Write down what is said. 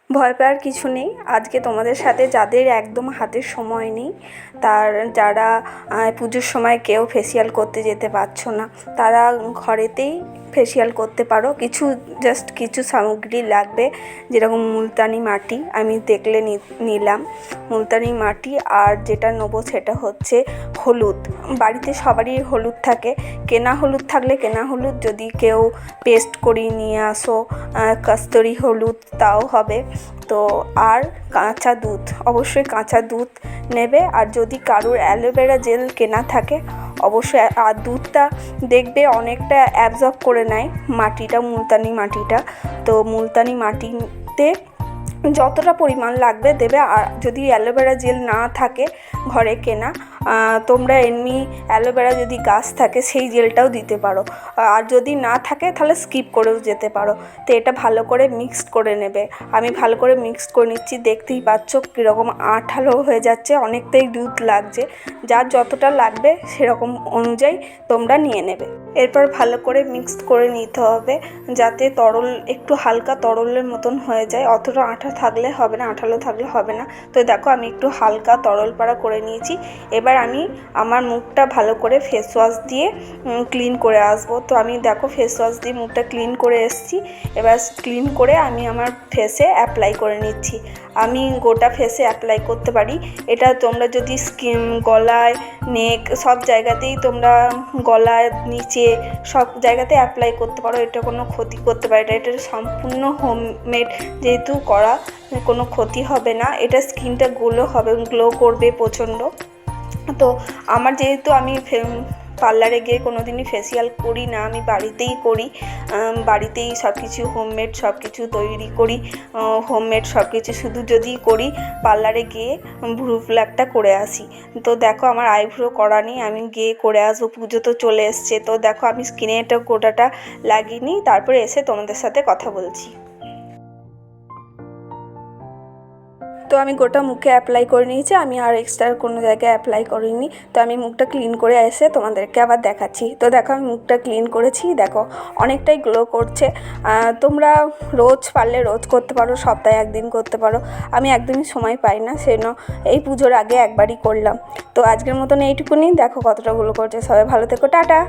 ভয় পাওয়ার কিছু নেই। আজকে তোমাদের সাথে যাদের একদম হাতে সময় নেই, যারা পুজোর সময় কেউ ফেসিয়াল করতে যেতে পারছো না, তারা ঘরেতেই ফেসিয়াল করতে পারো। কিছু সামগ্রী লাগবে, যেরকম মুলতানি মাটি আমি দেখলে নিলাম মুলতানি মাটি। আর যেটা নেবো সেটা হচ্ছে হলুদ। বাড়িতে সবারই হলুদ থাকে, কেনা হলুদ থাকলে কেনা হলুদ, যদি কেউ পেস্ট করিয়ে নিয়ে আসো কস্তুরি হলুদ তাও হবে। তো আর কাঁচা দুধ, অবশ্যই কাঁচা দুধ নেবে। আর যদি কারোর অ্যালোভেরা জেল কেনা থাকে অবশ্যই, আর দুধটা দেখবে অনেকটা অ্যাবজর্ব করে নেয় মাটিটা, মুলতানি মাটিটা। তো মুলতানি মাটিতে যতটা পরিমাণ লাগবে দেবে। আর যদি অ্যালোভেরা জেল না থাকে ঘরে কেনা, তোমরা এমনি অ্যালোভেরা যদি গাছ থাকে সেই জেলটাও দিতে পারো। আর যদি না থাকে তাহলে স্কিপ করেও যেতে পারো। তো এটা ভালো করে মিক্সড করে নেবে। আমি ভালো করে মিক্সড করে নিচ্ছি, দেখতেই পাচ্ছ কীরকম আঠালো হয়ে যাচ্ছে, অনেকটাই দুধ লাগছে। যার যতটা লাগবে সেরকম অনুযায়ী তোমরা নিয়ে নেবে। এরপর ভালো করে মিক্সড করে নিতে হবে, যাতে তরল একটু হালকা তরলের মতন হয়ে যায়। অতটা আঠা থাকলে হবে না, আঠালো থাকলে হবে না। তো দেখো আমি একটু হালকা তরল পাড়া করে নিয়েছি। এবার আমি আমার মুখটা ভালো করে ফেস ওয়াশ দিয়ে ক্লিন করে আসবো। তো আমি দেখো ফেস ওয়াশ দিয়ে মুখটা ক্লিন করে এসেছি। এবার ক্লিন করে আমি আমার ফেসে অ্যাপ্লাই করে নিচ্ছি। আমি গোটা ফেসে অ্যাপ্লাই করতে পারি। এটা তোমরা যদি স্কিন, গলায়, নেক সব জায়গাতেই তোমরা গলায় নিচে সব জায়গাতে অ্যাপ্লাই করতে পারো। এটা কোনো ক্ষতি করতে পারে না। এটা সম্পূর্ণ হোমমেড যেহেতু করা, কোনো ক্ষতি হবে না। এটা স্কিনটা গ্লো করবে প্রচণ্ড। তো আমার যেহেতু আমি পার্লারে গিয়ে কোনো দিনই ফেসিয়াল করি না, আমি বাড়িতেই করি। বাড়িতেই সব কিছু হোমমেড সব কিছু তৈরি করি, হোমমেড সব কিছু শুধু যদি করি পার্লারে গিয়ে ভ্রু প্লাকটা করে আসি। তো দেখো আমার আইব্রো করা নেই, আমি গিয়ে করে আসবো, পুজো তো চলে এসছে। তো দেখো আমি স্কিনে এটা গোটাটা লাগিয়ে নিই, তারপরে এসে তোমাদের সাথে কথা বলছি। তো আমি গোটা মুখে অ্যাপ্লাই করে নিয়েছি, আমি আর এক্সট্রা কোনো জায়গায় অ্যাপ্লাই করিনি। তো আমি মুখটা ক্লিন করে এসে তোমাদেরকে আবার দেখাচ্ছি। তো দেখো আমি মুখটা ক্লিন করেছি, দেখো অনেকটাই গ্লো করছে। তোমরা রোজ পারলে রোজ করতে পারো, সপ্তাহে একদিন করতে পারো। আমি একদিনই সময় পাই না, সেজন্য এই পুজোর আগে একবারই করলাম। তো আজকের মতন এইটুকুনি, দেখো কতটা গ্লো করছে। সবাই ভালো থেকো, টাটা।